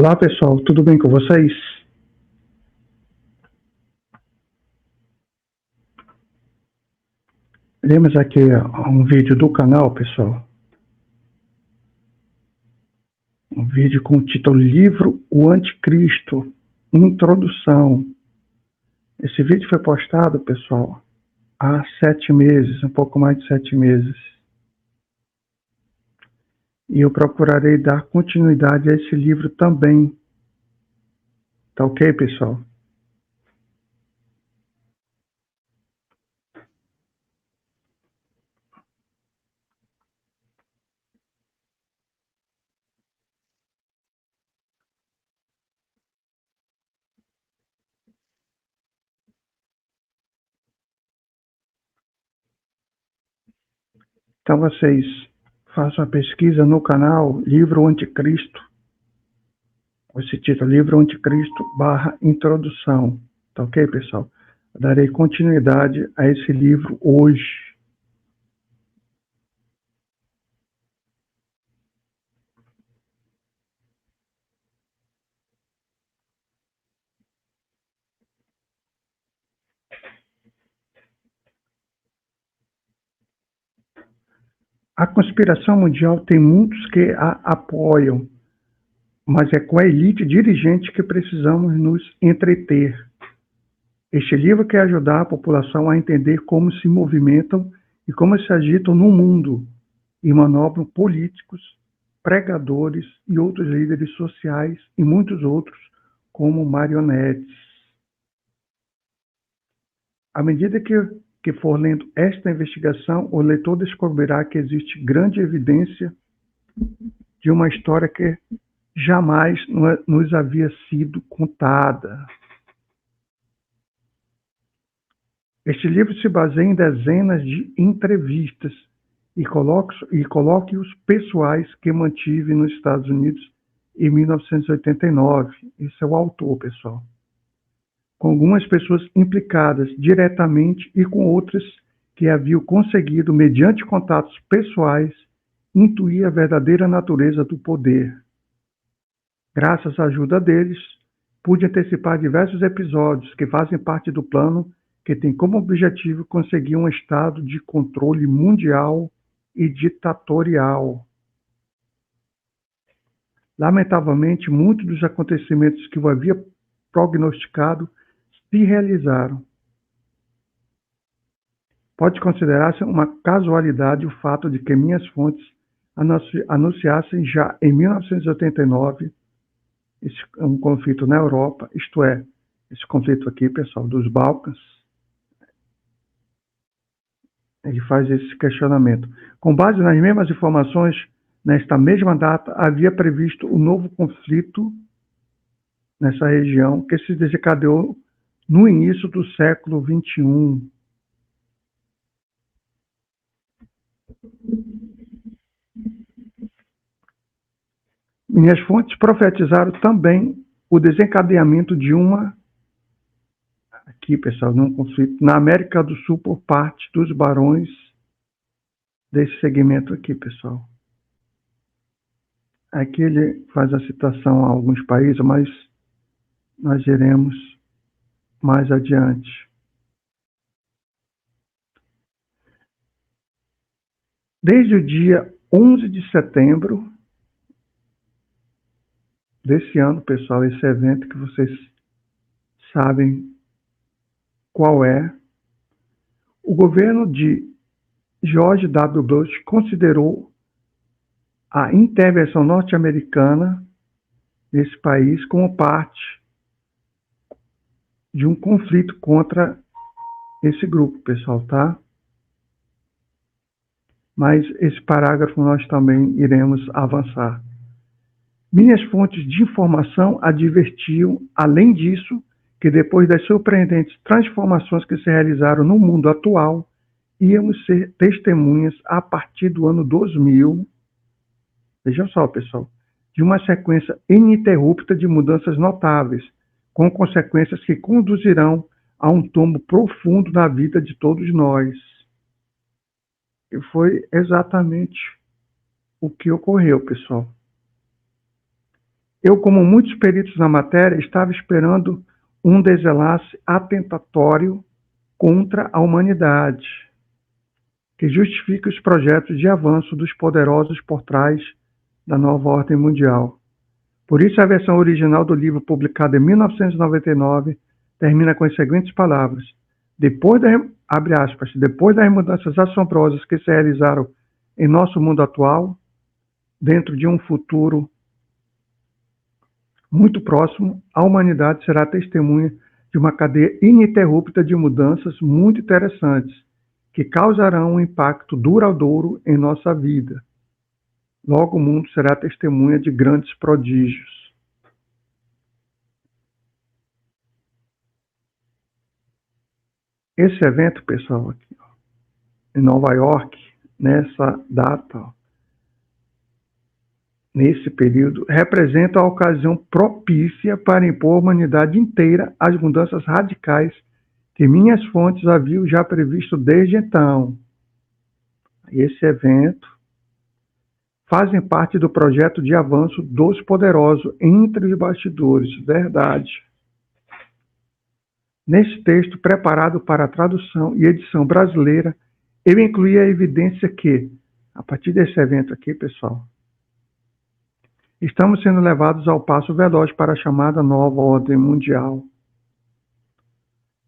Olá pessoal, tudo bem com vocês? Temos aqui um vídeo do canal, pessoal. Um vídeo com o título Livro O Anticristo, Introdução. Esse vídeo foi postado, pessoal, há 7 meses, um pouco mais de 7 meses. E eu procurarei dar continuidade a esse livro também. Tá ok, pessoal? Então vocês façam a pesquisa no canal Livro O Anticristo. Esse título, Livro Anticristo / Introdução. Tá ok, pessoal? Eu darei continuidade a esse livro hoje. A conspiração mundial tem muitos que a apoiam, mas é com a elite dirigente que precisamos nos entreter. Este livro quer ajudar a população a entender como se movimentam e como se agitam no mundo e manobram políticos, pregadores e outros líderes sociais e muitos outros como marionetes. À medida que for lendo esta investigação, o leitor descobrirá que existe grande evidência de uma história que jamais nos havia sido contada. Este livro se baseia em dezenas de entrevistas e colóquios pessoais que mantive nos Estados Unidos em 1989. Esse é o autor, pessoal. Com algumas pessoas implicadas diretamente e com outras que haviam conseguido, mediante contatos pessoais, intuir a verdadeira natureza do poder. Graças à ajuda deles, pude antecipar diversos episódios que fazem parte do plano que tem como objetivo conseguir um estado de controle mundial e ditatorial. Lamentavelmente, muitos dos acontecimentos que eu havia prognosticado se realizaram. Pode considerar-se uma casualidade o fato de que minhas fontes anunciassem já em 1989 um conflito na Europa, isto é, esse conflito aqui, pessoal, dos Balcãs. Ele faz esse questionamento. Com base nas mesmas informações, nesta mesma data, havia previsto um novo conflito nessa região que se desencadeou no início do século XXI. Minhas fontes profetizaram também o desencadeamento de aqui, pessoal, num conflito na América do Sul por parte dos barões desse segmento aqui, pessoal. Aqui ele faz a citação a alguns países, mas nós iremos mais adiante. Desde o dia 11 de setembro desse ano, pessoal, esse evento que vocês sabem qual é, o governo de George W. Bush considerou a intervenção norte-americana nesse país como parte de um conflito contra esse grupo, pessoal, tá? Mas esse parágrafo nós também iremos avançar. Minhas fontes de informação advertiam, além disso, que depois das surpreendentes transformações que se realizaram no mundo atual, íamos ser testemunhas a partir do ano 2000, vejam só, pessoal, de uma sequência ininterrupta de mudanças notáveis, com consequências que conduzirão a um tombo profundo na vida de todos nós. E foi exatamente o que ocorreu, pessoal. Eu, como muitos peritos na matéria, estava esperando um desenlace atentatório contra a humanidade, que justifique os projetos de avanço dos poderosos por trás da nova ordem mundial. Por isso, a versão original do livro, publicada em 1999, termina com as seguintes palavras: abre aspas, depois das mudanças assombrosas que se realizaram em nosso mundo atual, dentro de um futuro muito próximo, a humanidade será testemunha de uma cadeia ininterrupta de mudanças muito interessantes, que causarão um impacto duradouro em nossa vida. Logo, o mundo será testemunha de grandes prodígios. Esse evento, pessoal, aqui, ó, em Nova York, nessa data, ó, nesse período, representa a ocasião propícia para impor à humanidade inteira as mudanças radicais que minhas fontes haviam já previsto desde então. Esse evento fazem parte do projeto de avanço dos poderosos entre os bastidores, verdade. Nesse texto, preparado para a tradução e edição brasileira, eu incluí a evidência que, a partir desse evento aqui, pessoal, estamos sendo levados ao passo veloz para a chamada nova ordem mundial.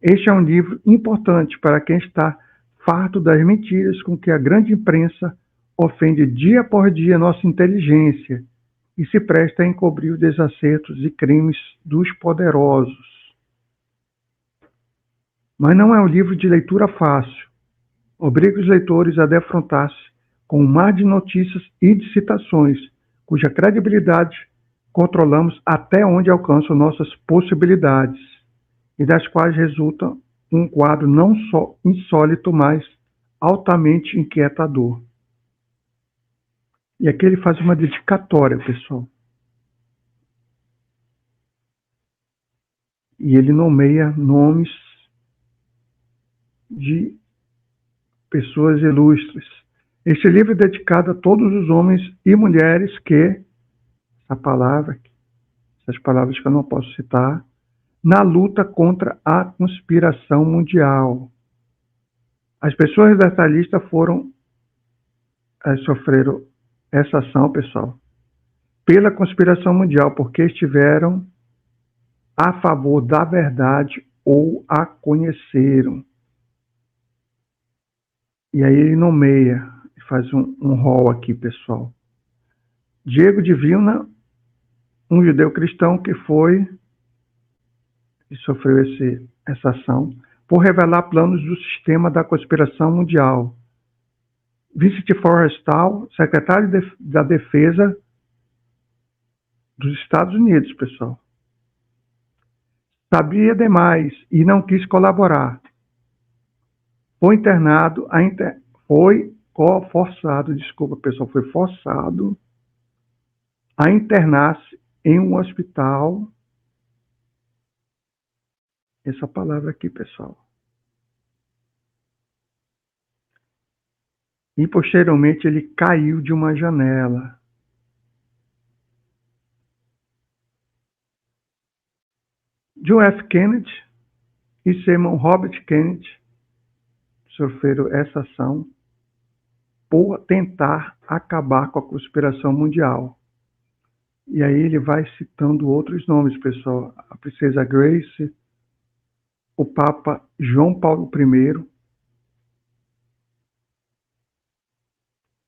Este é um livro importante para quem está farto das mentiras com que a grande imprensa ofende dia por dia nossa inteligência e se presta a encobrir os desacertos e crimes dos poderosos. Mas não é um livro de leitura fácil. Obriga os leitores a defrontar-se com um mar de notícias e de citações, cuja credibilidade controlamos até onde alcançam nossas possibilidades, e das quais resulta um quadro não só insólito, mas altamente inquietador. E aqui ele faz uma dedicatória, pessoal. E ele nomeia nomes de pessoas ilustres. Este livro é dedicado a todos os homens e mulheres que, essas palavras que eu não posso citar, na luta contra a conspiração mundial. As pessoas dessa lista sofreram essa ação, pessoal, pela conspiração mundial, porque estiveram a favor da verdade ou a conheceram. E aí ele nomeia, faz um rol aqui, pessoal. Diego de Vilna, um judeu cristão que sofreu essa ação, por revelar planos do sistema da conspiração mundial. Vincent Forrestal, secretário da Defesa dos Estados Unidos, pessoal. Sabia demais e não quis colaborar. Foi forçado a internar-se em um hospital. Essa palavra aqui, pessoal. E posteriormente ele caiu de uma janela. John F. Kennedy e Simon Robert Kennedy sofreram essa ação por tentar acabar com a conspiração mundial. E aí ele vai citando outros nomes, pessoal. A princesa Grace, o Papa João Paulo I,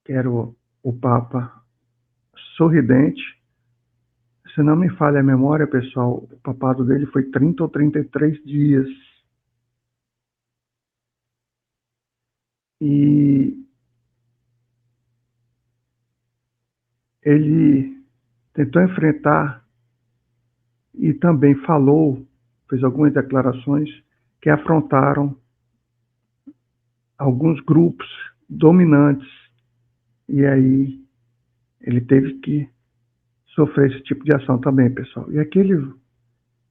que era o Papa sorridente. Se não me falha a memória, pessoal, o papado dele foi 30 ou 33 dias. E ele tentou enfrentar e também fez algumas declarações que afrontaram alguns grupos dominantes. E aí ele teve que sofrer esse tipo de ação também, pessoal. E aqui ele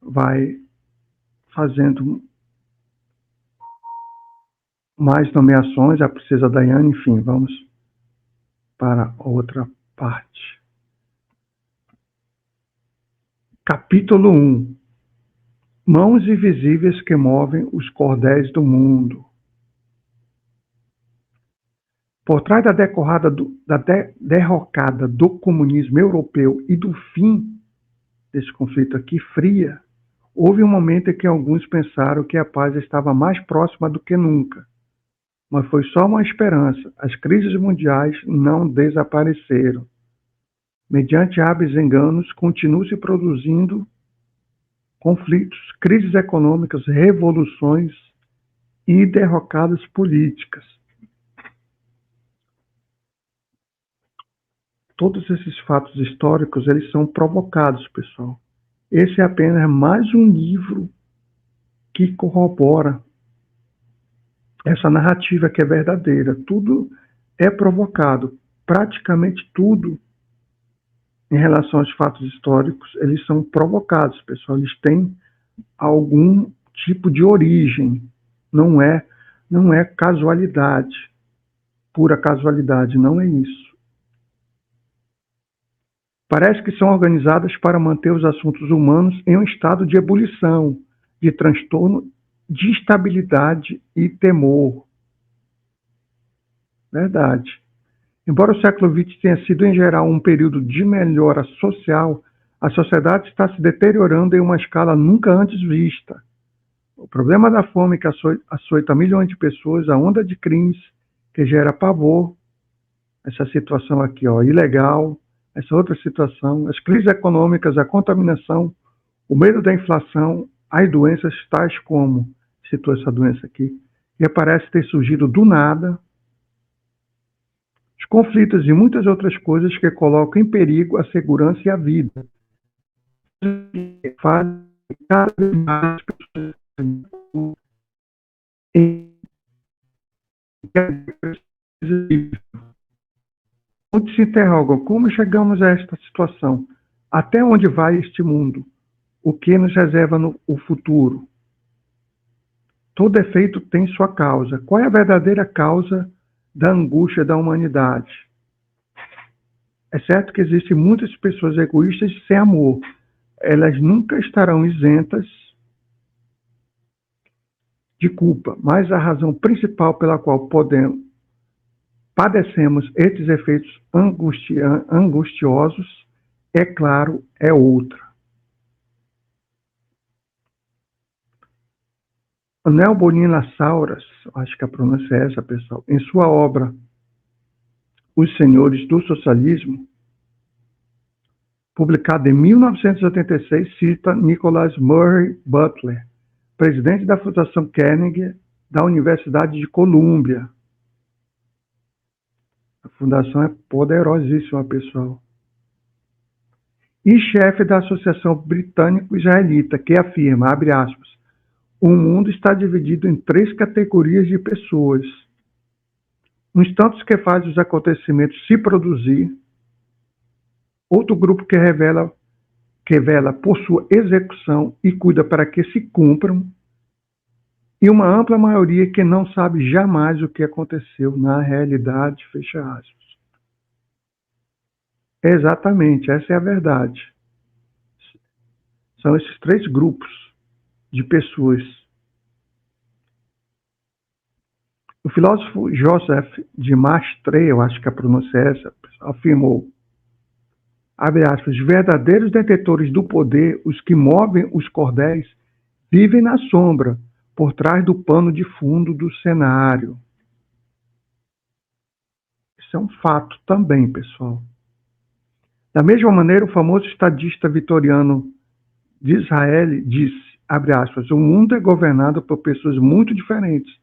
vai fazendo mais nomeações, a princesa Diana, enfim, vamos para outra parte. Capítulo 1. Mãos invisíveis que movem os cordéis do mundo. Por trás da derrocada do comunismo europeu e do fim desse conflito aqui, fria, houve um momento em que alguns pensaram que a paz estava mais próxima do que nunca. Mas foi só uma esperança. As crises mundiais não desapareceram. Mediante hábeis enganos, continuam se produzindo conflitos, crises econômicas, revoluções e derrocadas políticas. Todos esses fatos históricos, eles são provocados, pessoal. Esse é apenas mais um livro que corrobora essa narrativa que é verdadeira. Tudo é provocado. Praticamente tudo em relação aos fatos históricos, eles são provocados, pessoal. Eles têm algum tipo de origem. Não é casualidade, pura casualidade, não é isso. Parece que são organizadas para manter os assuntos humanos em um estado de ebulição, de transtorno, de instabilidade e temor. Verdade. Embora o século XX tenha sido, em geral, um período de melhora social, a sociedade está se deteriorando em uma escala nunca antes vista. O problema da fome que açoita milhões de pessoas, a onda de crimes que gera pavor, essa situação aqui, ilegal, essa outra situação, as crises econômicas, a contaminação, o medo da inflação, as doenças tais como, citou essa doença aqui, que parece ter surgido do nada, os conflitos e muitas outras coisas que colocam em perigo a segurança e a vida. Fazem cada vez mais pessoas muitos se interrogam como chegamos a esta situação, até onde vai este mundo, o que nos reserva o futuro. Todo efeito tem sua causa. Qual é a verdadeira causa da angústia da humanidade? É certo que existem muitas pessoas egoístas sem amor. Elas nunca estarão isentas de culpa, mas a razão principal pela qual padecemos esses efeitos angustiosos, é claro, é outra. Anel Bonina Sauras, acho que a pronúncia é essa, pessoal, em sua obra Os Senhores do Socialismo, publicada em 1986, cita Nicholas Murray Butler, presidente da Fundação Carnegie da Universidade de Colômbia. A fundação é poderosíssima, pessoal. E chefe da Associação Britânico-Israelita, que afirma, abre aspas, o mundo está dividido em 3 categorias de pessoas. Uns tantos que fazem os acontecimentos se produzir, outro grupo que vela por sua execução e cuida para que se cumpram, e uma ampla maioria que não sabe jamais o que aconteceu na realidade, fecha aspas. Exatamente, essa é a verdade. São esses 3 grupos de pessoas. O filósofo Joseph de Maistre, eu acho que a pronúncia é essa, afirmou, abre aspas, os verdadeiros detentores do poder, os que movem os cordéis, vivem na sombra, por trás do pano de fundo do cenário. Isso é um fato também, pessoal. Da mesma maneira, o famoso estadista vitoriano de Israel disse, abre aspas, o mundo é governado por pessoas muito diferentes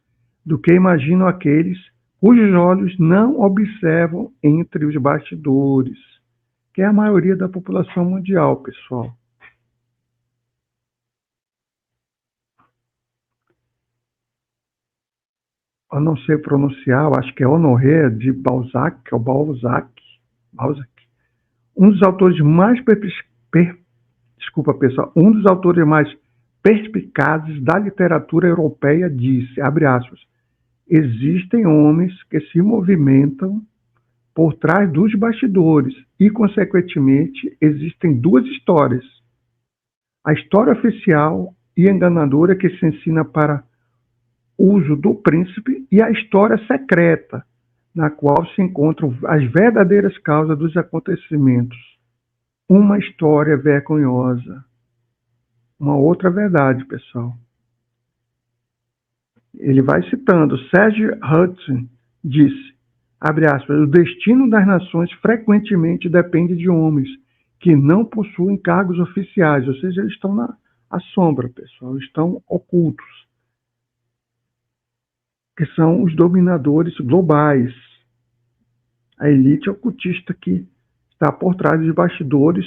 do que imaginam aqueles cujos olhos não observam entre os bastidores, que é a maioria da população mundial, pessoal. Eu não sei pronunciar, eu acho que é Honoré de Balzac, ou Balzac. Um dos autores mais perspicazes da literatura europeia disse, abre aspas, existem homens que se movimentam por trás dos bastidores e, consequentemente, existem 2 histórias. A história oficial e enganadora que se ensina para uso do príncipe e a história secreta, na qual se encontram as verdadeiras causas dos acontecimentos. Uma história vergonhosa. Uma outra verdade, pessoal. Ele vai citando, Serge Hudson disse, abre aspas, o destino das nações frequentemente depende de homens que não possuem cargos oficiais, ou seja, eles estão na sombra, pessoal, estão ocultos, que são os dominadores globais, a elite ocultista que está por trás dos bastidores,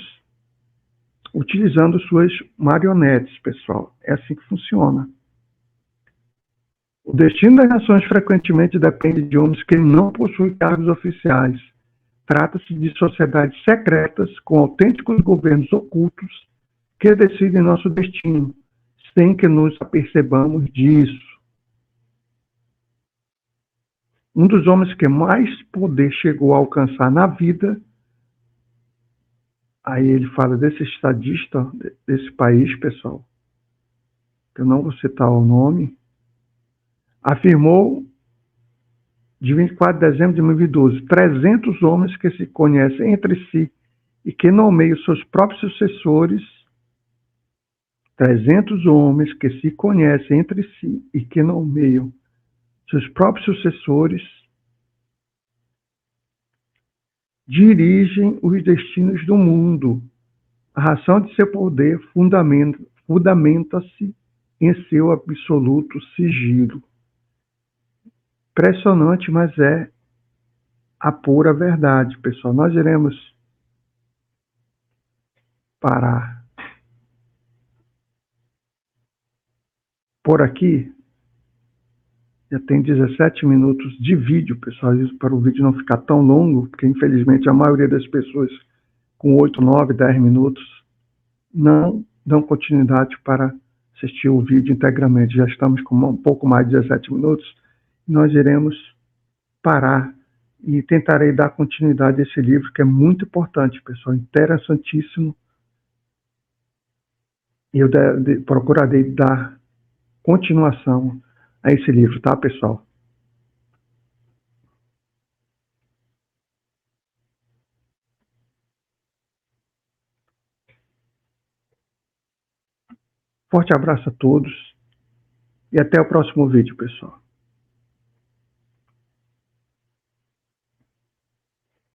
utilizando suas marionetes, pessoal. É assim que funciona. O destino das nações frequentemente depende de homens que não possuem cargos oficiais. Trata-se de sociedades secretas com autênticos governos ocultos que decidem nosso destino, sem que nos apercebamos disso. Um dos homens que mais poder chegou a alcançar na vida, aí ele fala desse estadista desse país, pessoal, que eu não vou citar o nome, afirmou, de 24 de dezembro de 2012, 300 homens que se conhecem entre si e que nomeiam seus próprios sucessores, 300 homens que se conhecem entre si e que nomeiam seus próprios sucessores, dirigem os destinos do mundo. A razão de seu poder fundamenta-se em seu absoluto sigilo. Impressionante, mas é a pura verdade, pessoal. Nós iremos parar por aqui. Já tem 17 minutos de vídeo, pessoal, isso para o vídeo não ficar tão longo, porque infelizmente a maioria das pessoas com 8, 9, 10 minutos não dão continuidade para assistir o vídeo integralmente. Já estamos com um pouco mais de 17 minutos. Nós iremos parar e tentarei dar continuidade a esse livro, que é muito importante, pessoal, interessantíssimo. E eu procurarei dar continuação a esse livro, tá, pessoal? Forte abraço a todos e até o próximo vídeo, pessoal.